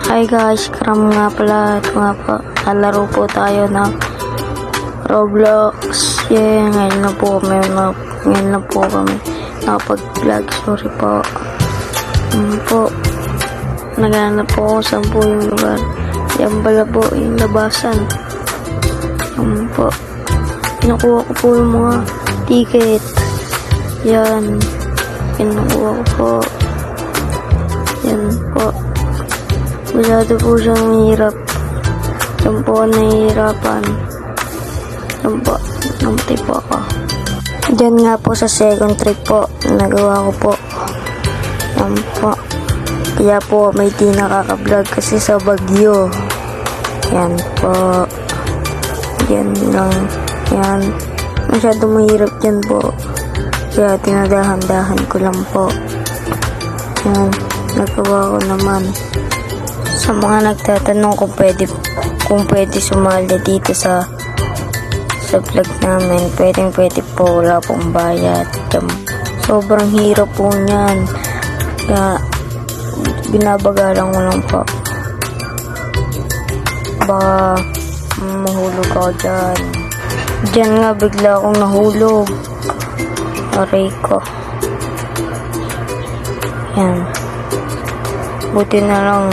Hi guys, karam nga pala. Ito nga po, lalaro po tayo ng Roblox. Yeah, ngayon na po kami nakapag-vlog. Sorry po. Naghanap po kung saan po yung lugar. Yan pala po yung labasan. Po. Kinukuha ko po yung mga ticket. Yan. Kinukuha ko po. Yan po. Masyado po siyang mahirap. Yan po nahihirapan. Yan po. Namatay po ako. Diyan nga po sa second trip po. Nagawa ko po. Yan po. Kaya po may di nakaka-vlog kasi sa Bagyo. Yan po. Yan lang. Yan. Masyado mahirap yan po. Kaya tinadahan-dahan ko lang po. Yan. Nagawa ko naman. Sa mga nagtatanong kung pwede sumali dito sa vlog namin, pwede po, wala pong bayad. Sobrang hirap po niyan. Kaya binabagalan ko lang po. Baka mahulog ako dyan. Diyan nga bigla akong nahulog. Aray ko. Yan. Buti na lang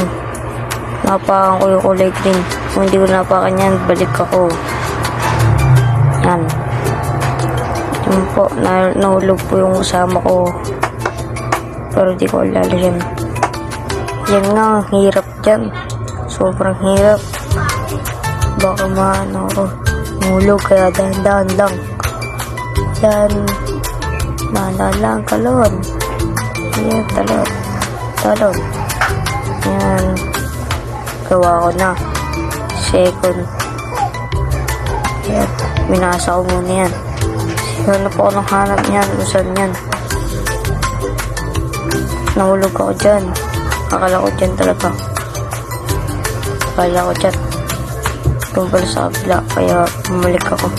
napakan ko yung kulay green. Kung hindi ko napakan yan, balik ako. Yan. Yan po, nahulog po yung kasama ko. Pero di ko alala yan. Yan nga, hirap dyan. Sobrang hirap. Baka maano ako. Nahulog, kaya dahan-dahan lang. Yan. Dahan-dahan lang, talon. Yan, talon. Yan. Gawa ko na. Second. Yan. Minasa ko muna yan. Hanap ako ng hanap niyan. Saan yan? Nahulog ako dyan. Akala ko dyan talaga. Akala ko dyan. Tumpal sa kabila. Kaya bumalik ako.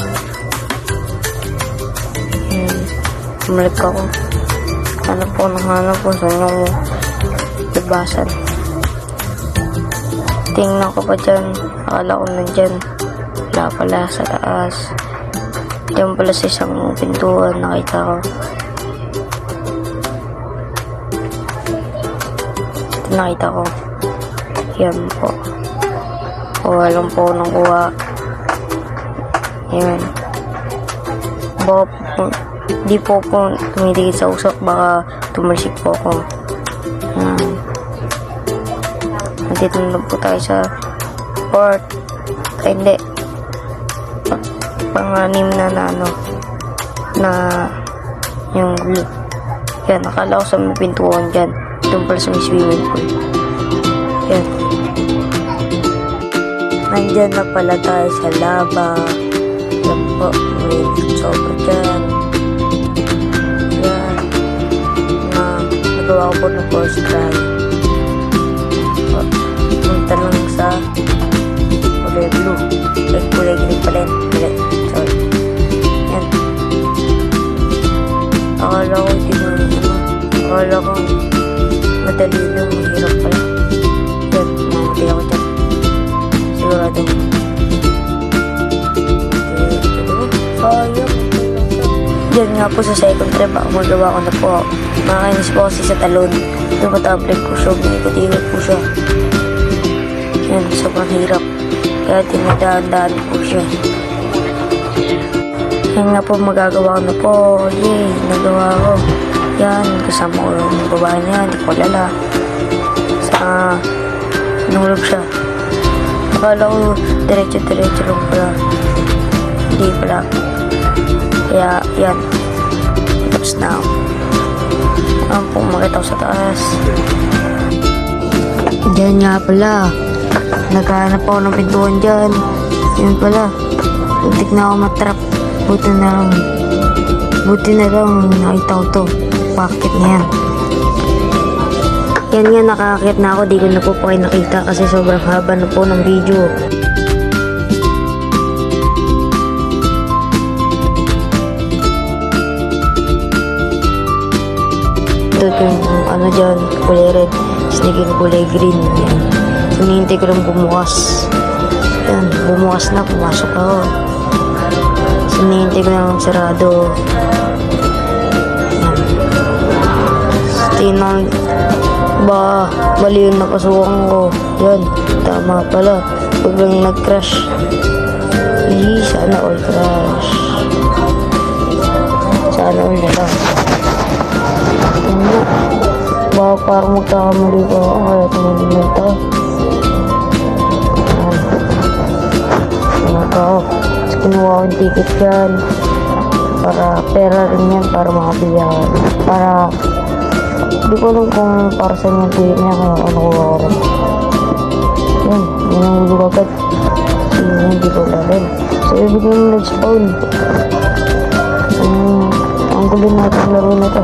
Bumalik ako. Hanap ako ng hanap ko. Saan yung labasan? Tingnan ko pa dyan. Akala ko nandyan. Wala pala sa taas. Diyan pala sa isang pintuan nakita ko. Ito nakita ko. Yan po. Kuha lang po ng kuha. Yan. Di po tumitigil sa usok. Baka tumalsik po ako. Yan. Nandito na po tayo sa port. Ay, hindi. Pang-anim na na yung blue. Yan, nakala ko sa may pintuan dyan. Doon pala sa may swimming pool. Yan. Nandyan na pala tayo sa lava. Yan po, may soba dyan. Yan. Nagawa ko po ng first try. Punta lang sa kulay blue. Kulay green pala yun. Sorry. Yan. Akala ko hindi mo akala ko madali lang, mahirap pala. Yan, mamatay ako dyan. Sigurado. Sayang. Yan nga po sa second trip ako magawa ko na po. Makakainis po kasi sa talon. Ito po tablet ko siya. Binikot-ikot po siya. Yan, sobrang hirap. Kaya tinadaan-daan po siya. Yan nga po, magagawa ko na po. Yay, nagawa ko. Yan, kasama ko yung babae niya. Hindi ko alala. Nulog siya. Akala ko, diretso lang pala. Hindi pala. Kaya, yan. Tapos na ako. Ayan po, makita ko sa taas. Diyan nga pala. Naghahanap ako ng pintuan dyan. Yun pala. Buntik na ako matrap. Buti na lang nakita ko to. Bakit na yan? Yan nga, nakakakit na ako. Di ko na po kayo nakita kasi sobrang haba na po ng video. Ito yung ano dyan, kulay red. Tapos naging kulay green. Yan. Hinihintay ko lang bumukas. Yan, bumukas na, pumasok ako. Hinihintay ko lang sarado. Yan. Tingnan, bali yung napasukan ko. Yan, tama pala. Huwag lang nag-crash. Sana all crash. Sana all na lang. Yan na. Baka parang magkakamali ko ako, kaya tumulong na ito. Yan ako. Tapos kinuha ko yung ticket yan. Para pera rin yan, para makabili ako. Para, hindi ko alam kung para saan yung ticket niya, kung ano ko rin. Yan, yun ang hulog agad. Yun, hindi ko rin. So, ibig yung nag-spawn. Ang gulo natin laro na ito.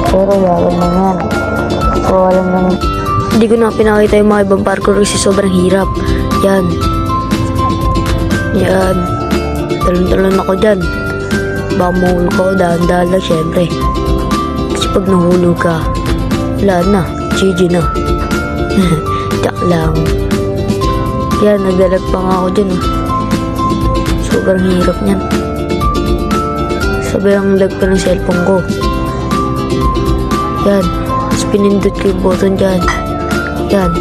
Pero yawan lang yan. So, alam lang. Hindi ko na pinakita yung mga ibang parkour kasi sobrang hirap. Yan. Yan. Talon-talon ako dyan. Baka mahulog ko, dahan-dahan lang syempre. Kasi pag nahulog ka, wala na. GG na. Tsak lang. Yan, nagdalag pa nga ako dyan. Sobrang hirap niyan. Sobrang lag pa ng cellphone ko. Yan. Tapos pinindot ko yung button dyan. Yan.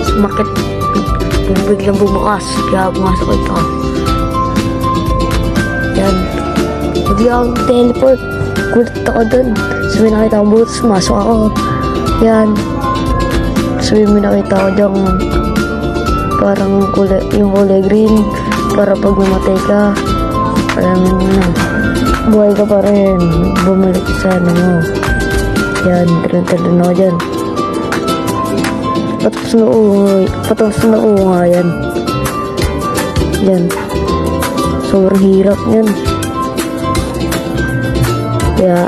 Sumakit. Biglang bumukas. Kaya pumasok ito. Yan. Hindi ako teleport. Kulit ako dun. Sabi nakita ko butas. Masok ako. Yan. Sabi may nakita ko dyan. Parang yung kulay green. Para pag namatay ka. Alam mo na. Buhay ka pa rin. Bumalik sa ano mo. Yan, talon-talon ako dyan. Patapos na uho nga yan. Yan. Sobrang hirap yan. Kaya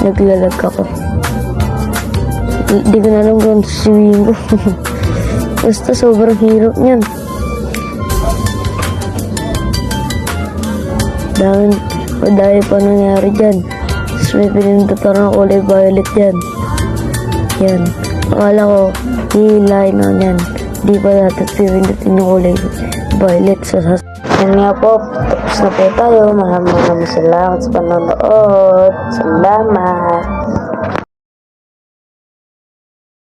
naglalag ako. Hindi ko na alam kung swimming ko. Basta sobrang hirap niyan. Dahil pa nangyari dyan. Tapos may pinindot ng kulay violet dyan. Yan. Akala ko, hihilahin ako yan. Di pa natin pinindot yung kulay violet. Yan nga po. Tapos na po tayo. Maraming salamat sa panonood. Salamat.